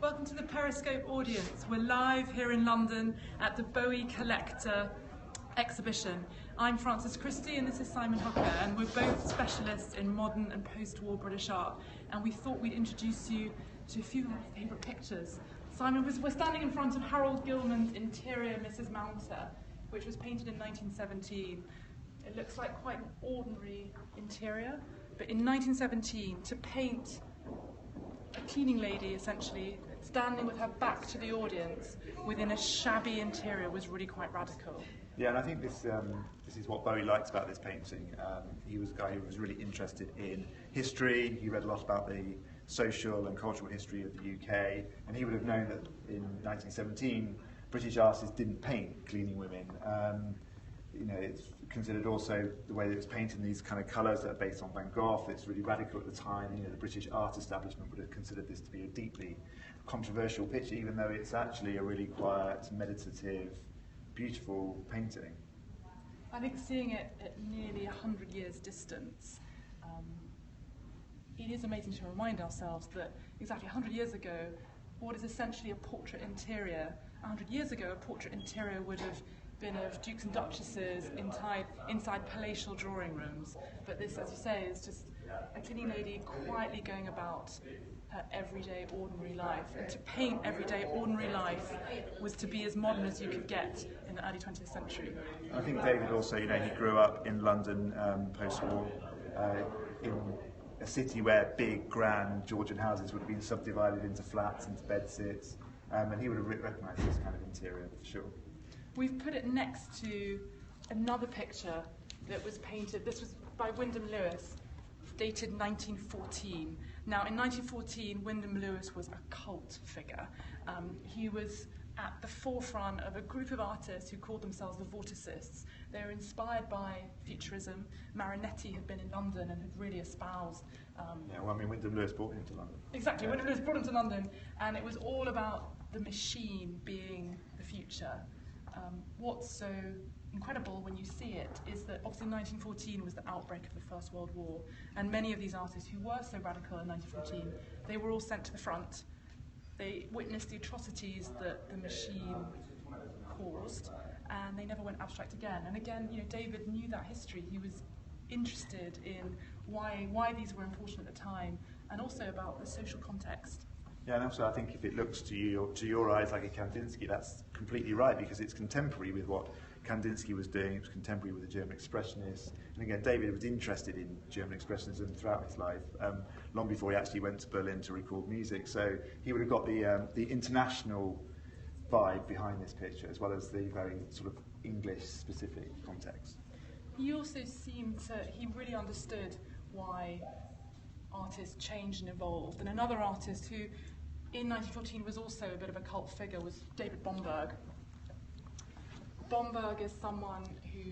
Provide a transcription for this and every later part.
Welcome to the Periscope audience. We're live here in London at the Bowie Collector exhibition. I'm Frances Christie and this is Simon Hucker, and we're both specialists in modern and post-war British art, and we thought we'd introduce you to a few of our favourite pictures. Simon, we're standing in front of Harold Gilman's interior Mrs. Mounter, which was painted in 1917. It looks like quite an ordinary interior, but in 1917, to paint a cleaning lady, essentially, standing with her back to the audience within a shabby interior was really quite radical. Yeah, and I think this is what Bowie liked about this painting. He was a guy who was really interested in history. He read a lot about the social and cultural history of the UK, and he would have known that in 1917, British artists didn't paint cleaning women. You know, it's considered also the way that it's painted in these kind of colours that are based on Van Gogh. It's really radical at the time. You know, the British art establishment would have considered this to be a deeply controversial picture, even though it's actually a really quiet, meditative, beautiful painting. I think seeing it at nearly 100 years distance, it is amazing to remind ourselves that exactly 100 years ago, what is essentially a portrait interior, 100 years ago, a portrait interior would have been of dukes and duchesses inside palatial drawing rooms. But this, as you say, is just a cleaning lady quietly going about her everyday, ordinary life. And to paint everyday, ordinary life was to be as modern as you could get in the early 20th century. I think David also, you know, he grew up in London post-war, in a city where big, grand Georgian houses would have been subdivided into flats, into bedsits, and he would have recognised this kind of interior for sure. We've put it next to another picture that was painted. This was by Wyndham Lewis, dated 1914. Now, in 1914, Wyndham Lewis was a cult figure. He was at the forefront of a group of artists who called themselves the Vorticists. They were inspired by Futurism. Marinetti had been in London and had really espoused... yeah, well, I mean, Wyndham Lewis brought him to London. Exactly, Yeah. Wyndham Lewis brought him to London, and it was all about the machine being the future. What's so incredible when you see it is that obviously 1914 was the outbreak of the First World War, and many of these artists who were so radical in 1914, they were all sent to the front. They witnessed the atrocities that the machine caused, and they never went abstract again. And again, you know, David knew that history. He was interested in why these were important at the time, and also about the social context. Yeah, and also I think if it looks to your eyes like a Kandinsky, that's completely right, because it's contemporary with what Kandinsky was doing. It was contemporary with the German Expressionists. And again, David was interested in German Expressionism throughout his life, long before he actually went to Berlin to record music. So he would have got the international vibe behind this picture, as well as the very sort of English-specific context. He also he really understood why artists changed and evolved. And another artist who, in 1914, was also a bit of a cult figure was David Bomberg. Bomberg is someone who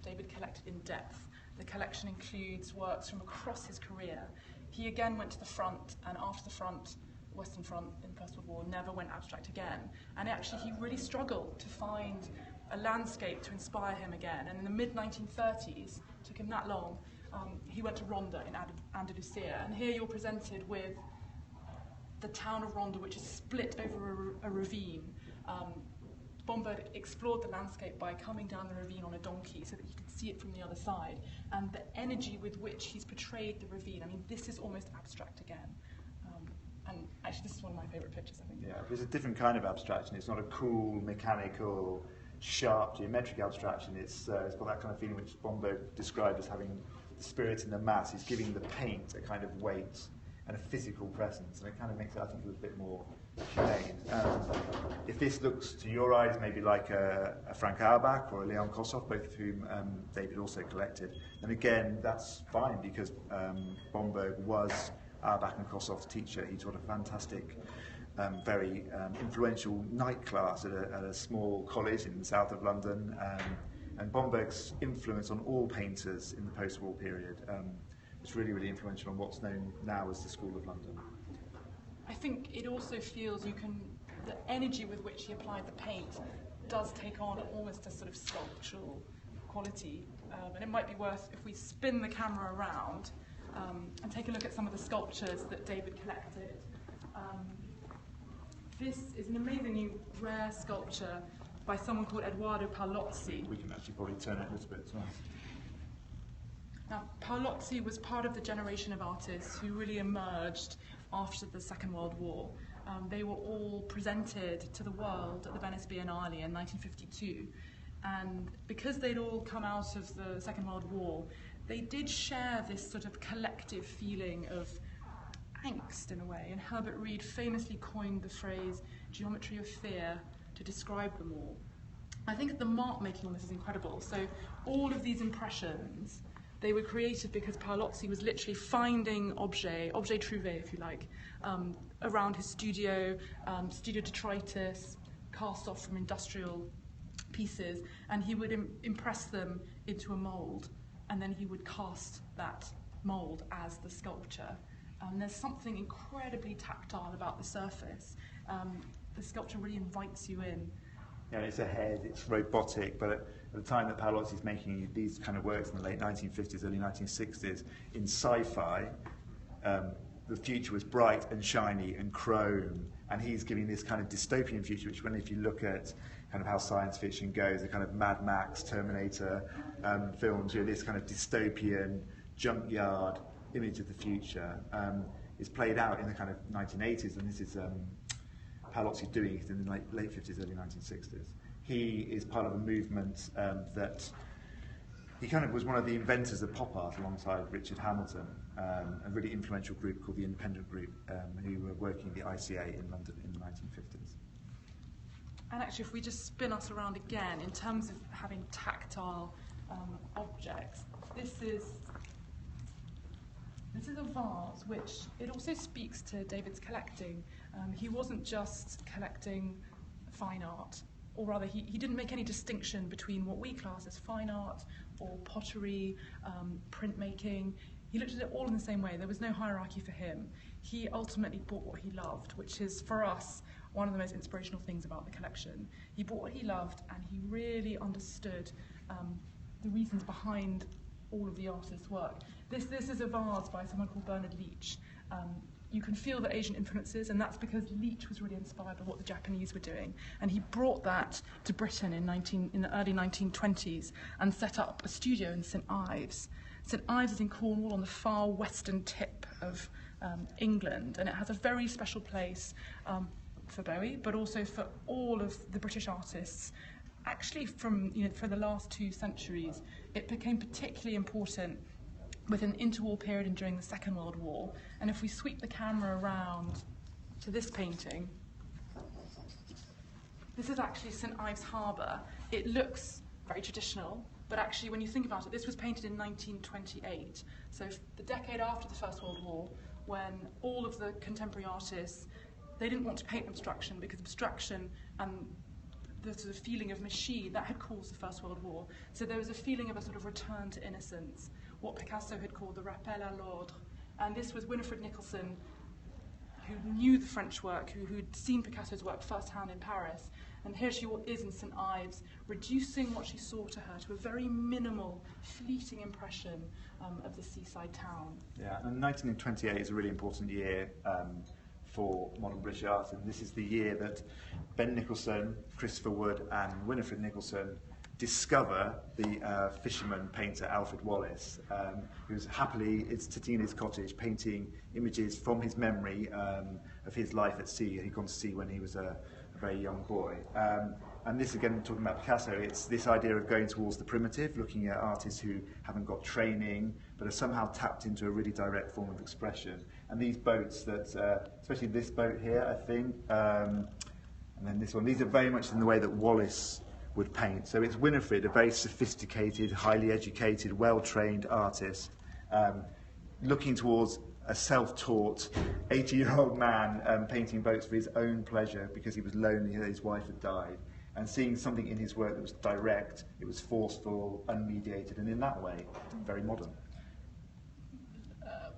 David collected in depth. The collection includes works from across his career. He again went to the front, and after the front, Western Front in the First World War, never went abstract again. And actually, he really struggled to find a landscape to inspire him again. And in the mid-1930s, took him that long, he went to Ronda in Andalusia, and here you're presented with the town of Ronda, which is split over a ravine. Bomberg explored the landscape by coming down the ravine on a donkey so that he could see it from the other side, and the energy with which he's portrayed the ravine, I mean, this is almost abstract again. And actually, this is one of my favourite pictures, I think. Yeah, but it's a different kind of abstraction. It's not a cool, mechanical, sharp, geometric abstraction. It's got that kind of feeling which Bomberg described as having the spirit in the mass. He's giving the paint a kind of weight and a physical presence, and it kind of makes it, I think, a little bit more humane. If this looks to your eyes maybe like a Frank Auerbach or a Leon Kossoff, both of whom David also collected, then again, that's fine, because Bomberg was Auerbach and Kossoff's teacher. He taught a fantastic, very influential night class at a small college in the south of London, and Bomberg's influence on all painters in the post-war period was really, really influential on what's known now as the School of London. I think it also feels the energy with which he applied the paint does take on almost a sort of sculptural quality. And it might be worth, if we spin the camera around, and take a look at some of the sculptures that David collected. This is an amazingly rare sculpture by someone called Edoardo Paolozzi. We can actually probably turn it a little bit as well. Now, Paolozzi was part of the generation of artists who really emerged after the Second World War. They were all presented to the world at the Venice Biennale in 1952. And because they'd all come out of the Second World War, they did share this sort of collective feeling of angst in a way. And Herbert Reed famously coined the phrase geometry of fear to describe them all. I think the mark making on this is incredible. So all of these impressions, they were created because Paolozzi was literally finding objet trouvé, if you like, around his studio, studio detritus, cast off from industrial pieces, and he would impress them into a mould, and then he would cast that mould as the sculpture. There's something incredibly tactile about the surface. The sculpture really invites you in. Yeah, it's a head, it's robotic, but at the time that Paolozzi is making these kind of works in the late 1950s, early 1960s, in sci-fi, the future was bright and shiny and chrome, and he's giving this kind of dystopian future, which when if you look at kind of how science fiction goes, the kind of Mad Max, Terminator films, this kind of dystopian junkyard image of the future is played out in the kind of 1980s, and this is Paolozzi doing it in the late 50s, early 1960s. He is part of a movement that he kind of was one of the inventors of pop art alongside Richard Hamilton, a really influential group called the Independent Group, who were working at the ICA in London in the 1950s. And actually, if we just spin us around again, in terms of having tactile objects, this is a vase, which it also speaks to David's collecting. He wasn't just collecting fine art, or rather he didn't make any distinction between what we class as fine art or pottery, printmaking. He looked at it all in the same way. There was no hierarchy for him. He ultimately bought what he loved, which is, for us, one of the most inspirational things about the collection. He bought what he loved, and he really understood the reasons behind all of the artist's work. This is a vase by someone called Bernard Leach. You can feel the Asian influences, and that's because Leach was really inspired by what the Japanese were doing. And he brought that to Britain in the early 1920s and set up a studio in St Ives. St Ives is in Cornwall on the far western tip of England, and it has a very special place for Bowie, but also for all of the British artists. Actually, for the last 2 centuries, it became particularly important within the interwar period and during the Second World War. And if we sweep the camera around to this painting, this is actually St Ives Harbour. It looks very traditional, but actually when you think about it, this was painted in 1928. So the decade after the First World War, when all of the contemporary artists, they didn't want to paint abstraction because abstraction and the sort of feeling of machine, that had caused the First World War. So there was a feeling of a sort of return to innocence, what Picasso had called the rappel à l'ordre. And this was Winifred Nicholson, who knew the French work, who'd seen Picasso's work firsthand in Paris. And here she is in St Ives, reducing what she saw to her to a very minimal, fleeting impression of the seaside town. Yeah, and 1928 is a really important year for modern British art, and this is the year that Ben Nicholson, Christopher Wood, and Winifred Nicholson discover the fisherman painter Alfred Wallace, who's happily is sitting in his cottage painting images from his memory of his life at sea. He'd gone to sea when he was a very young boy. And this, again, talking about Picasso, it's this idea of going towards the primitive, looking at artists who haven't got training, but are somehow tapped into a really direct form of expression. And these boats that, especially this boat here, I think, and then this one, these are very much in the way that Wallace would paint. So it's Winifred, a very sophisticated, highly educated, well-trained artist, looking towards a self-taught 80-year-old man painting boats for his own pleasure because he was lonely that his wife had died, and seeing something in his work that was direct, it was forceful, unmediated, and in that way, very modern.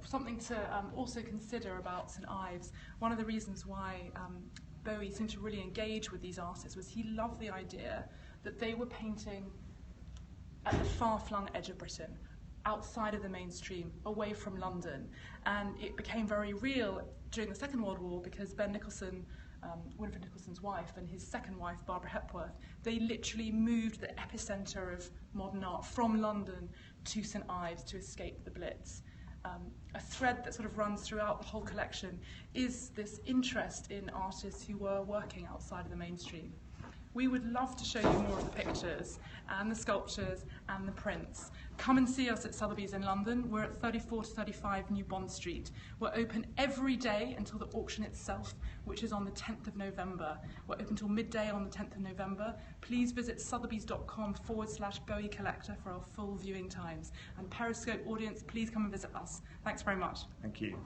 Something to also consider about St Ives, one of the reasons why Bowie seemed to really engage with these artists was he loved the idea that they were painting at the far-flung edge of Britain, outside of the mainstream, away from London. And it became very real during the Second World War because Ben Nicholson, Winifred Nicholson's wife, and his second wife, Barbara Hepworth, they literally moved the epicenter of modern art from London to St Ives to escape the Blitz. A thread that sort of runs throughout the whole collection is this interest in artists who were working outside of the mainstream. We would love to show you more of the pictures and the sculptures and the prints. Come and see us at Sotheby's in London. We're at 34 to 35 New Bond Street. We're open every day until the auction itself, which is on the 10th of November. We're open until midday on the 10th of November. Please visit sotheby's.com/Bowie Collector for our full viewing times. And Periscope audience, please come and visit us. Thanks very much. Thank you.